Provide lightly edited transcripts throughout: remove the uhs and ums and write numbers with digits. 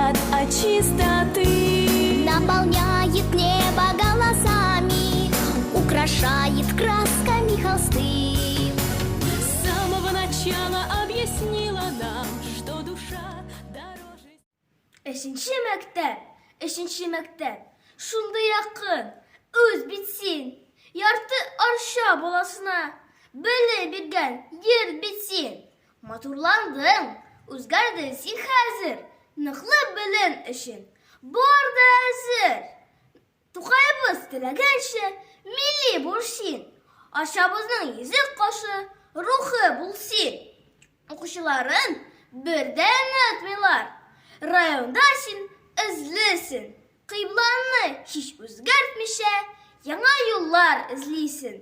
свят от чистоты. Наполняет небо голосами, украшает красками холсты. С самого начала объяснила нам, что душа дороже. Эшенче мәктәп, шунда якын, үз битсин, ярты арша баласына, беле биргән ер битсин. Матурландың, үзгәрдең син хәзер, ныклы белен өчен, бар да әзер. Тукайбыз теләгәнчә, милли бурсин, ашабызның йөзек кашы, рухы булсин. Укучыларын бердән отмыйлар, районда син эзлесен, кыйбланы һич үзгәртмичә, яңа юллар эзлисен.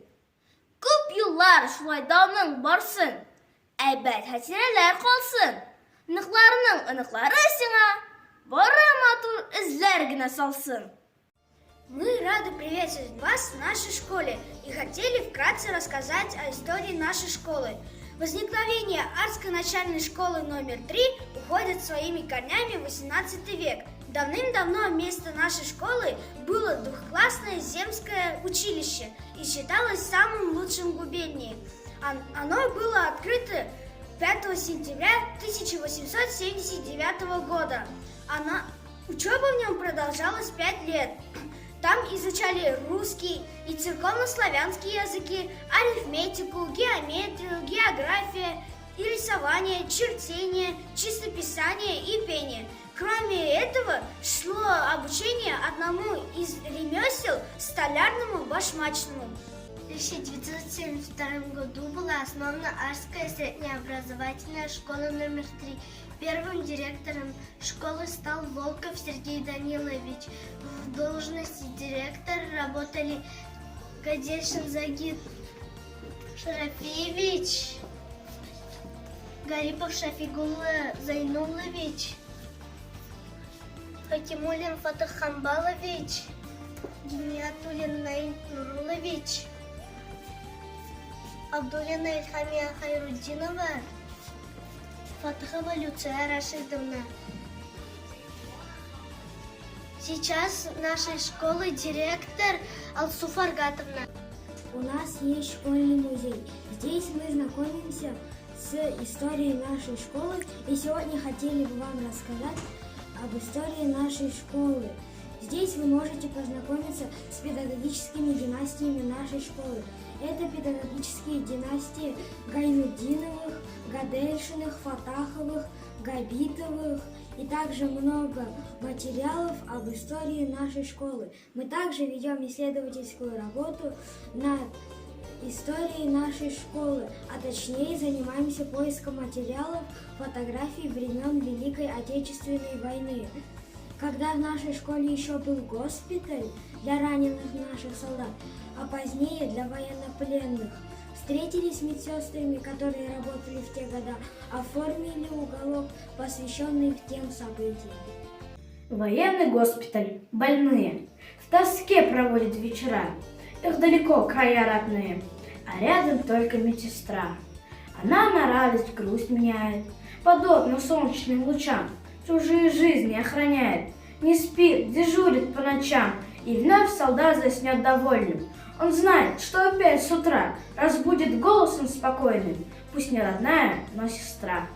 Күп юллар шулай давның барсын, әйбәт хәтирәләр калсын. Ныкларның ыныклары сиңа, бары матур эзләр генә салсын. Мы рады приветствовать вас в нашей школе и хотели вкратце рассказать о истории нашей школы. Возникновение Арской начальной школы номер 3 уходит своими корнями в 18 век. Давным-давно вместо нашей школы было двухклассное земское училище и считалось самым лучшим в губернии. Оно было открыто 5 сентября 1879 года. Учеба в нем продолжалась 5 лет. Там изучали русский и церковно-славянские языки, арифметику, геометрию, географию и рисование, чертение, чистописание и пение. Кроме этого, шло обучение одному из ремесел – столярному башмачному. В 1972 году была основана Арская средняя образовательная школа номер 3. Первым директором школы стал Волков Сергей Данилович. В должности директора работали Гадешин Загид Шарафиевич, Гарипов Шафигулла Зайнулович, Хакимуллин Фатых Хамбалович, Гиниатуллин Наиль Нурулович, Абдуллина Ильхамия Хайруддинова, Фатахова Люция Рашидовна. Сейчас нашей школы директор Алсу Фаргатовна. У нас есть школьный музей. Здесь мы знакомимся с историей нашей школы, и сегодня хотели бы вам рассказать об истории нашей школы. Здесь вы можете познакомиться с педагогическими династиями нашей школы. Это педагогические династии Гайнуддиновых, Гадельшиных, Фатаховых, Габитовых и также много материалов об истории нашей школы. Мы также ведем исследовательскую работу над историей нашей школы, а точнее занимаемся поиском материалов, фотографий времен Великой Отечественной войны. Когда в нашей школе еще был госпиталь для раненых наших солдат, а позднее для военнопленных, встретились с медсестрами, которые работали в те года, оформили уголок, посвященный тем событиям. Военный госпиталь, больные, в тоске проводят вечера, их далеко края родные, а рядом только медсестра. Она на радость грусть меняет, подобно солнечным лучам, чужие жизни охраняет, не спит, дежурит по ночам, и вновь солдат заснет довольным. Он знает, что опять с утра разбудит голосом спокойным, пусть не родная, но сестра.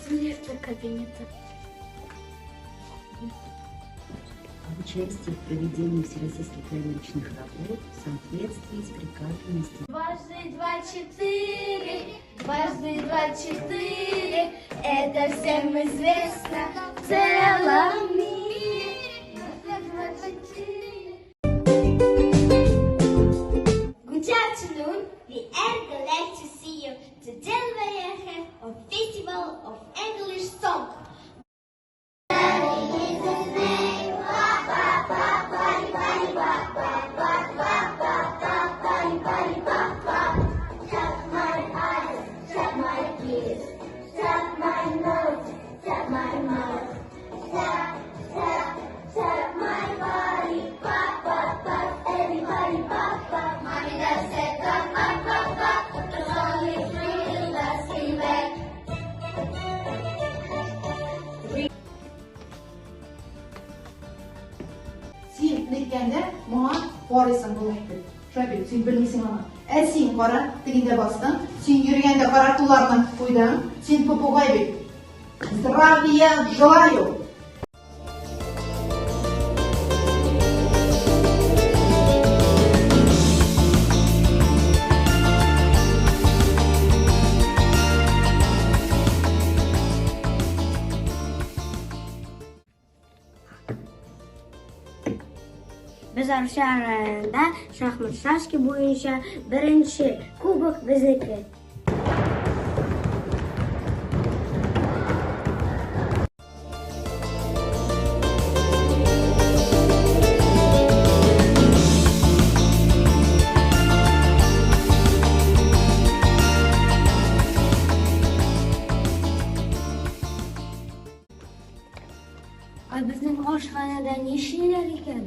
директор кабинета. Об участии в проведении всероссийских проверочных работ в соответствии с приказом института. Дважды два четыре, дважды два четыре, это всем известно в целом мире. Good afternoon, we are glad to see you. Today we have a festival of English song. Sen netkanda mo'an borsan bo'lmaydi. Sho'bek, sen bilmaysan mana. Sen qora, tilingda bosdim. Sen yurganda qora tularni qo'ydim. Sen попугайбек. Здравия желаю. Biz Arusha rayonida shaxmat shashki bo'yicha birinchi kubok bizniki. Bizning oshxonada ne ishlar ekan?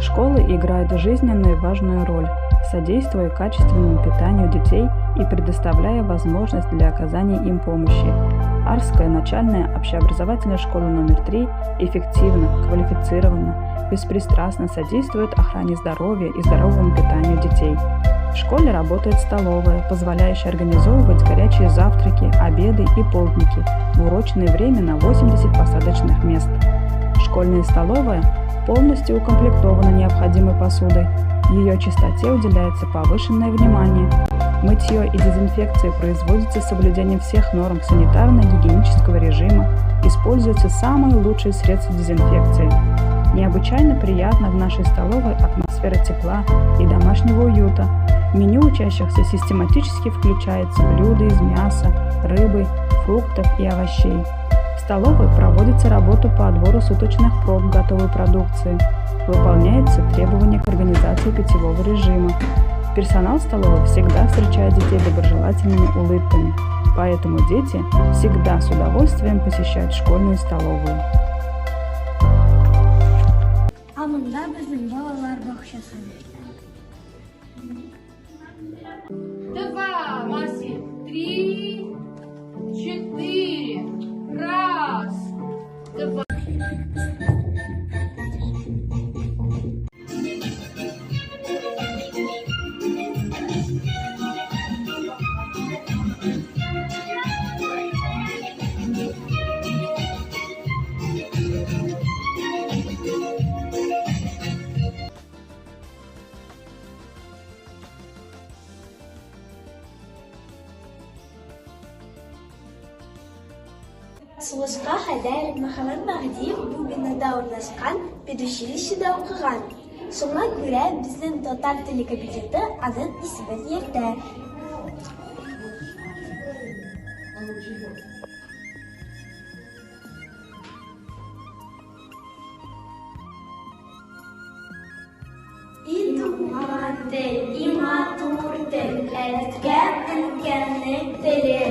Школы играют жизненно важную роль, содействуя качественному питанию детей и предоставляя возможность для оказания им помощи. Арская начальная общеобразовательная школа номер 3 эффективно, квалифицированно, беспристрастно содействует охране здоровья и здоровому питанию детей. В школе работает столовая, позволяющая организовывать горячие завтраки, обеды и полдники в урочное время на 80 посадочных мест. Школьная столовая полностью укомплектована необходимой посудой. Ее чистоте уделяется повышенное внимание. Мытье и дезинфекция производится с соблюдением всех норм санитарно-гигиенического режима. Используются самые лучшие средства дезинфекции. Необычайно приятна в нашей столовой атмосфера тепла и домашнего уюта. В меню учащихся систематически включается блюда из мяса, рыбы, фруктов и овощей. В столовой проводится работа по отбору суточных проб готовой продукции. Выполняются требования к организации питьевого режима. Персонал столовой всегда встречает детей доброжелательными улыбками, поэтому дети всегда с удовольствием посещают школьную столовую. А мында bizning bolalar bog'chasi. 2, Маси, 3, 4, раз, 2. Сугышка Хайдаров Мөхәммәд Мәһдиев бу бинада урнашкан педучилищеда укыган. Шуңа күрә безнең татар теле кабинеты аның исемен йөртә. Иматур тел, әткән әткәннең теле.